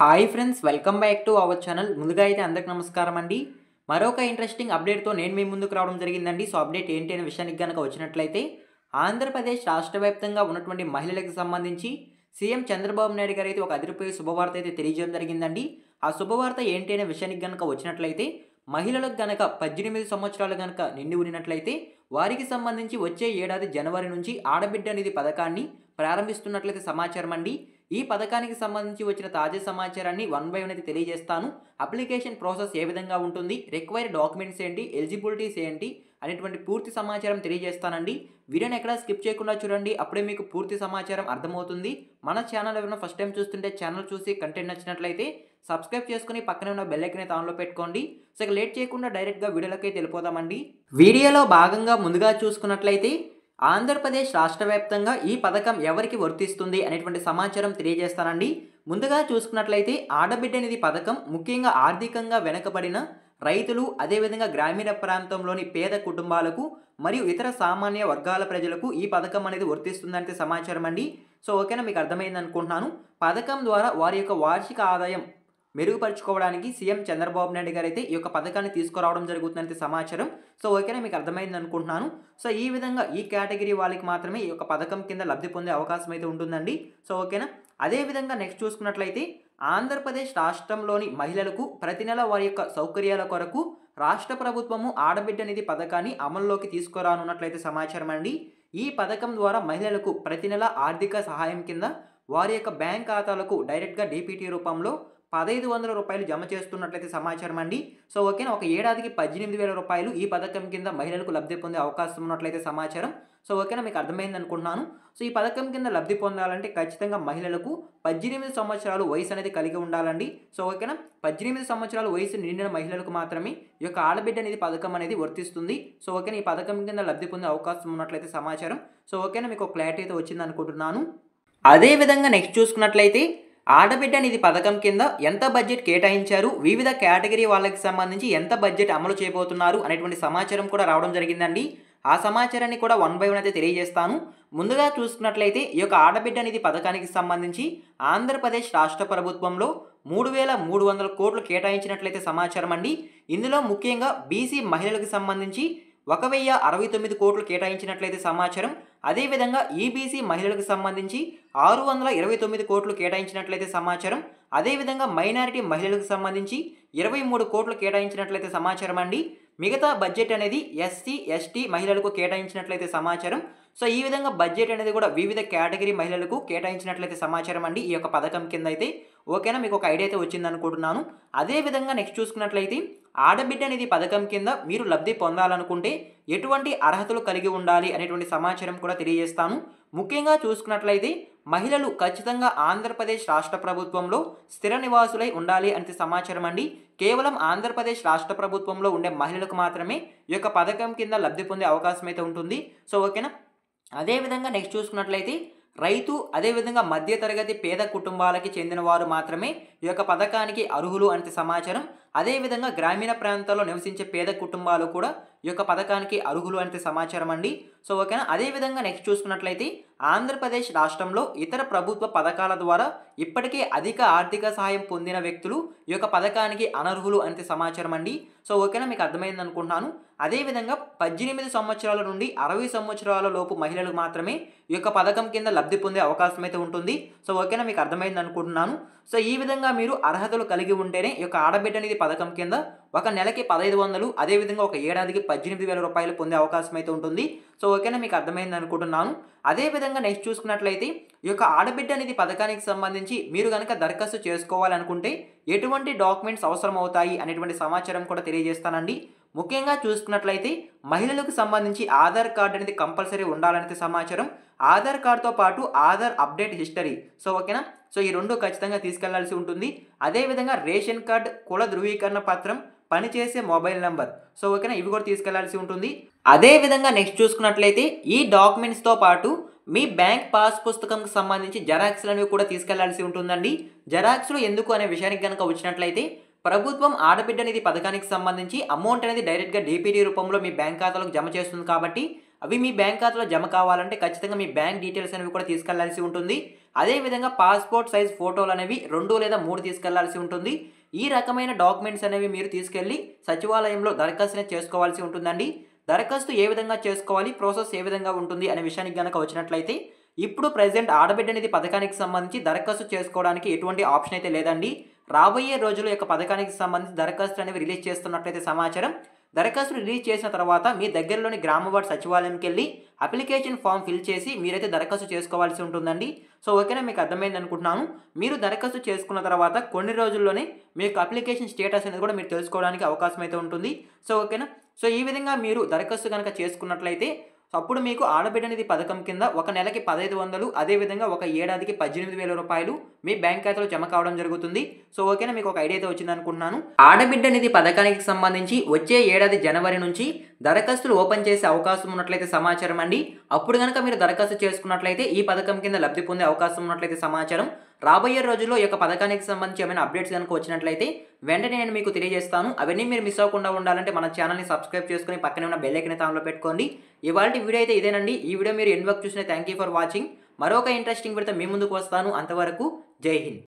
Hi friends, welcome back to our channel. ముందుగా అయితే అందరికి నమస్కారం అండి. మరొక ఇంట్రెస్టింగ్ అప్డేట్తో నేను మీ ముందుకు రావడం జరిగిందండి. సో అప్డేట్ ఏంటి అనే విషయానికి కనుక వచ్చినట్లయితే, ఆంధ్రప్రదేశ్ రాష్ట్ర వ్యాప్తంగా ఉన్నటువంటి మహిళలకు సంబంధించి సీఎం చంద్రబాబు నాయుడు గారు అయితే ఒక అదిరిపోయే శుభవార్త అయితే తెలియజేయడం జరిగిందండి. ఆ శుభవార్త ఏంటి అనే విషయానికి కనుక వచ్చినట్లయితే, మహిళలకు గనక 18 సంవత్సరాలు గనక నిండి ఉన్నట్లయితే వారికి సంబంధించి వచ్చే ఏడాది జనవరి నుంచి ఆడబిడ్డ నిధి పథకాన్ని ప్రారంభిస్తున్నట్లయితే సమాచారం అండి. ఈ పథకానికి సంబంధించి వచ్చిన తాజా సమాచారాన్ని వన్ బై వన్ అయితే తెలియజేస్తాను. అప్లికేషన్ ప్రాసెస్ ఏ విధంగా ఉంటుంది, రిక్వైర్డ్ డాక్యుమెంట్స్ ఏంటి, ఎలిజిబిలిటీస్ ఏంటి అనేటువంటి పూర్తి సమాచారం తెలియజేస్తానండి. వీడియోని ఎక్కడా స్కిప్ చేయకుండా చూడండి, అప్పుడే మీకు పూర్తి సమాచారం అర్థమవుతుంది. మన ఛానల్ ఎవరైనా ఫస్ట్ టైం చూస్తుంటే ఛానల్ చూసి కంటెంట్ నచ్చినట్లయితే సబ్స్క్రైబ్ చేసుకుని పక్కనే ఉన్న బెల్ ఐకాన్ అయితే ఆన్లో పెట్టుకోండి. సో ఇక లేట్ చేయకుండా డైరెక్ట్గా వీడియోలోకి వెళ్ళిపోదామండి. వీడియోలో భాగంగా ముందుగా చూసుకున్నట్లయితే ఆంధ్రప్రదేశ్ రాష్ట్ర వ్యాప్తంగా ఈ పథకం ఎవరికి వర్తిస్తుంది అనేటువంటి సమాచారం తెలియజేస్తానండి. ముందుగా చూసుకున్నట్లయితే ఆడబిడ్డ నిధి పథకం ముఖ్యంగా ఆర్థికంగా వెనుకబడిన రైతులు, అదేవిధంగా గ్రామీణ ప్రాంతంలోని పేద కుటుంబాలకు మరియు ఇతర సామాన్య వర్గాల ప్రజలకు ఈ పథకం అనేది వర్తిస్తుందంటే సమాచారం అండి. సో ఓకేనా, మీకు అర్థమైంది అనుకుంటున్నాను. పథకం ద్వారా వారి యొక్క వార్షిక ఆదాయం మెరుగుపరుచుకోవడానికి సీఎం చంద్రబాబు నాయుడు గారు అయితే ఈ యొక్క పథకాన్ని తీసుకురావడం జరుగుతుందంటే సమాచారం. సో ఓకేనా, మీకు అర్థమైంది అనుకుంటున్నాను. సో ఈ విధంగా ఈ కేటగిరీ వాళ్ళకి మాత్రమే ఈ యొక్క పథకం కింద లబ్ధి పొందే అవకాశం అయితే ఉంటుందండి. సో ఓకేనా, అదేవిధంగా నెక్స్ట్ చూసుకున్నట్లయితే ఆంధ్రప్రదేశ్ రాష్ట్రంలోని మహిళలకు ప్రతి నెల వారి యొక్క సౌకర్యాల కొరకు రాష్ట్ర ప్రభుత్వము ఆడబిడ్డ నిధి పథకాన్ని అమల్లోకి తీసుకురానున్నట్లయితే సమాచారం అండి. ఈ పథకం ద్వారా మహిళలకు ప్రతి నెల ఆర్థిక సహాయం కింద వారి యొక్క బ్యాంక్ ఖాతాలకు డైరెక్ట్గా డీపీటీ రూపంలో 1,500 రూపాయలు జమ చేస్తున్నట్లయితే సమాచారం అండి. సో ఓకేనా, ఒక ఏడాదికి 18,000 రూపాయలు ఈ పథకం కింద మహిళలకు లబ్ధి పొందే అవకాశం ఉన్నట్లయితే సమాచారం. సో ఓకేనా, మీకు అర్థమైంది అనుకుంటున్నాను. సో ఈ పథకం కింద లబ్ధి పొందాలంటే ఖచ్చితంగా మహిళలకు 18 సంవత్సరాలు వయసు అనేది కలిగి ఉండాలండి. సో ఓకేనా, 18 సంవత్సరాల వయసు నిండిన మహిళలకు మాత్రమే ఈ యొక్క ఆడబిడ్డ నిధి పథకం అనేది వర్తిస్తుంది. సో ఓకేనా, ఈ పథకం కింద లబ్ధి పొందే అవకాశం ఉన్నట్లయితే సమాచారం. సో ఓకేనా, మీకు క్లారిటీ అయితే వచ్చింది అనుకుంటున్నాను. అదేవిధంగా నెక్స్ట్ చూసుకున్నట్లయితే ఆడబిడ్డ నిధి పథకం కింద ఎంత బడ్జెట్ కేటాయించారు, వివిధ కేటగిరీ వాళ్ళకి సంబంధించి ఎంత బడ్జెట్ అమలు చేయబోతున్నారు అనేటువంటి సమాచారం కూడా రావడం జరిగిందండి. ఆ సమాచారాన్ని కూడా వన్ బై వన్ అయితే తెలియజేస్తాను. ముందుగా చూసుకున్నట్లయితే ఈ యొక్క ఆడబిడ్డ నిధి పథకానికి సంబంధించి ఆంధ్రప్రదేశ్ రాష్ట్ర ప్రభుత్వంలో 3,300 కోట్లు కేటాయించినట్లయితే సమాచారం అండి. ఇందులో ముఖ్యంగా బీసీ మహిళలకు సంబంధించి 1,069 కోట్లు కేటాయించినట్లయితే సమాచారం. అదేవిధంగా ఈబీసీ మహిళలకు సంబంధించి 629 కోట్లు కేటాయించినట్లయితే సమాచారం. అదేవిధంగా మైనారిటీ మహిళలకు సంబంధించి 23 కోట్లు కేటాయించినట్లయితే సమాచారం అండి. మిగతా బడ్జెట్ అనేది ఎస్సీ ఎస్టీ మహిళలకు కేటాయించినట్లయితే సమాచారం. సో ఈ విధంగా బడ్జెట్ అనేది కూడా వివిధ కేటగిరీ మహిళలకు కేటాయించినట్లయితే సమాచారం అండి ఈ యొక్క పథకం కింద అయితే. ఓకేనా, మీకు ఒక ఐడియా అయితే వచ్చింది అనుకుంటున్నాను. అదేవిధంగా నెక్స్ట్ చూసుకున్నట్లయితే ఆడబిడ్డ నిధి పథకం కింద మీరు లబ్ధి పొందాలనుకుంటే ఎటువంటి అర్హతలు కలిగి ఉండాలి అనేటువంటి సమాచారం కూడా తెలియజేస్తాను. ముఖ్యంగా చూసుకున్నట్లయితే మహిళలు ఖచ్చితంగా ఆంధ్రప్రదేశ్ రాష్ట్ర ప్రభుత్వంలో స్థిర నివాసులై ఉండాలి అంటే సమాచారం అండి. కేవలం ఆంధ్రప్రదేశ్ రాష్ట్ర ప్రభుత్వంలో ఉండే మహిళలకు మాత్రమే ఈ యొక్క పథకం కింద లబ్ధి పొందే అవకాశం అయితే ఉంటుంది. సో ఓకేనా, అదేవిధంగా నెక్స్ట్ చూసుకున్నట్లయితే రైతు, అదేవిధంగా మధ్యతరగతి పేద కుటుంబాలకి చెందిన వారు మాత్రమే ఈ యొక్క పథకానికి అర్హులు అంటే సమాచారం. అదేవిధంగా గ్రామీణ ప్రాంతాల్లో నివసించే పేద కుటుంబాలు కూడా ఈ యొక్క పథకానికి అర్హులు అంటే సమాచారం అండి. సో ఓకేనా, అదేవిధంగా నెక్స్ట్ చూసుకున్నట్లయితే ఆంధ్రప్రదేశ్ రాష్ట్రంలో ఇతర ప్రభుత్వ పథకాల ద్వారా ఇప్పటికే అధిక ఆర్థిక సహాయం పొందిన వ్యక్తులు ఈ యొక్క పథకానికి అనర్హులు అంటే సమాచారం అండి. సో ఓకేనా, మీకు అర్థమైంది అనుకుంటున్నాను. అదేవిధంగా 18 సంవత్సరాల నుండి 60 సంవత్సరాల లోపు మహిళలకు మాత్రమే ఈ యొక్క పథకం కింద లబ్ధి పొందే అవకాశం అయితే ఉంటుంది. సో ఓకేనా, మీకు అర్థమైంది అనుకుంటున్నాను. సో ఈ విధంగా మీరు అర్హతలు కలిగి ఉంటేనే ఈ యొక్క ఆడబిడ్డ నిధి పథకం కింద ఒక నెలకి 1,500, అదేవిధంగా ఒక ఏడాదికి 18,000 రూపాయలు పొందే అవకాశం అయితే ఉంటుంది. సో ఓకేనా, మీకు అర్థమైంది అనుకుంటున్నాను. అదేవిధంగా నెక్స్ట్ చూసుకున్నట్లయితే ఈ యొక్క ఆడబిడ్డ నిధి పథకానికి సంబంధించి మీరు కనుక దరఖాస్తు చేసుకోవాలనుకుంటే ఎటువంటి డాక్యుమెంట్స్ అవసరం అవుతాయి అనేటువంటి సమాచారం కూడా తెలియజేస్తానండి. ముఖ్యంగా చూసుకున్నట్లయితే మహిళలకు సంబంధించి ఆధార్ కార్డు అనేది కంపల్సరీ ఉండాలనేది సమాచారం. ఆధార్ కార్డుతో పాటు ఆధార్ అప్డేట్ హిస్టరీ. సో ఓకేనా, సో ఈ రెండు ఖచ్చితంగా తీసుకెళ్లాల్సి ఉంటుంది. అదేవిధంగా రేషన్ కార్డ్, కుల ధృవీకరణ పత్రం, పనిచేసే మొబైల్ నెంబర్. సో ఓకేనా, ఇవి కూడా తీసుకెళ్లాల్సి ఉంటుంది. అదేవిధంగా నెక్స్ట్ చూసుకున్నట్లయితే ఈ డాక్యుమెంట్స్తో పాటు మీ బ్యాంక్ పాస్ పుస్తకంకి సంబంధించి జెరాక్స్లు అనేవి కూడా తీసుకెళ్లాల్సి ఉంటుందండి. జెరాక్స్లు ఎందుకు అనే విషయానికి కనుక వచ్చినట్లయితే ప్రభుత్వం ఆడబిడ్డ నిధి పథకానికి సంబంధించి అమౌంట్ అనేది డైరెక్ట్గా డీపీటీ రూపంలో మీ బ్యాంక్ ఖాతాలకు జమ చేస్తుంది కాబట్టి అవి మీ బ్యాంక్ ఖాతాలో జమ కావాలంటే ఖచ్చితంగా మీ బ్యాంక్ డీటెయిల్స్ అనేవి కూడా తీసుకెళ్లాల్సి ఉంటుంది. అదేవిధంగా పాస్పోర్ట్ సైజ్ ఫోటోలు అనేవి 2 లేదా 3 తీసుకెళ్లాల్సి ఉంటుంది. ఈ రకమైన డాక్యుమెంట్స్ అనేవి మీరు తీసుకెళ్లి సచివాలయంలో దరఖాస్తుని చేసుకోవాల్సి ఉంటుందండి. దరఖాస్తు ఏ విధంగా చేసుకోవాలి, ప్రాసెస్ ఏ విధంగా ఉంటుంది అనే విషయానికి గనక వచ్చినట్లయితే ఇప్పుడు ప్రెజెంట్ ఆడబిడ్డ నిధి పథకానికి సంబంధించి దరఖాస్తు చేసుకోవడానికి ఎటువంటి ఆప్షన్ అయితే లేదండి. రాబోయే రోజుల యొక్క పథకానికి సంబంధించి దరఖాస్తులు అనేవి రిలీజ్ చేస్తున్నట్లయితే సమాచారం. దరఖాస్తులు రిలీజ్ చేసిన తర్వాత మీ దగ్గరలోని గ్రామ వార్డు సచివాలయంకి వెళ్ళి అప్లికేషన్ ఫామ్ ఫిల్ చేసి మీరైతే దరఖాస్తు చేసుకోవాల్సి ఉంటుందండి. సో ఓకేనా, మీకు అర్థమైంది అనుకుంటున్నాను. మీరు దరఖాస్తు చేసుకున్న తర్వాత కొన్ని రోజుల్లోనే మీకు అప్లికేషన్ స్టేటస్ అనేది కూడా మీరు తెలుసుకోవడానికి అవకాశం అయితే ఉంటుంది. సో ఓకేనా, సో ఈ విధంగా మీరు దరఖాస్తు కనుక చేసుకున్నట్లయితే అప్పుడు మీకు ఆడబిడ్డ నిధి పథకం కింద ఒక నెలకి 1500, అదేవిధంగా ఒక ఏడాదికి 18,000 రూపాయలు మీ బ్యాంక్ ఖాతాలో జమ కావడం జరుగుతుంది. సో ఓకేనా, మీకు ఒక ఐడియా అయితే వచ్చింది అనుకుంటున్నాను. ఆడబిడ్డ నిధి పథకానికి సంబంధించి వచ్చే ఏడాది జనవరి నుంచి దరఖాస్తులు ఓపెన్ చేసే అవకాశం ఉన్నట్లయితే సమాచారం అండి. అప్పుడు కనుక మీరు దరఖాస్తు చేసుకున్నట్లయితే ఈ పథకం కింద లబ్ధి పొందే అవకాశం ఉన్నట్లయితే సమాచారం. రాబోయే రోజుల్లో ఈ యొక్క పథకానికి సంబంధించి ఏమైనా అప్డేట్స్ కనుక వచ్చినట్లయితే వెంటనే నేను మీకు తెలియజేస్తాను. అవన్నీ మీరు మిస్ అవ్వకుండా ఉండాలంటే మన ఛానల్ని సబ్స్క్రైబ్ చేసుకుని పక్కనే ఉన్న బెల్ ఐకాన్ ఆన్లో పెట్టుకోండి. ఇవాల్టి వీడియో అయితే ఇదేనండి. ఈ వీడియో మీరు ఎండ్ వరకు చూసిన థ్యాంక్ యూ ఫర్ వాచింగ్. మరొక ఇంట్రెస్టింగ్ వీడియోతో మీ ముందుకు వస్తాను. అంతవరకు జై హింద్.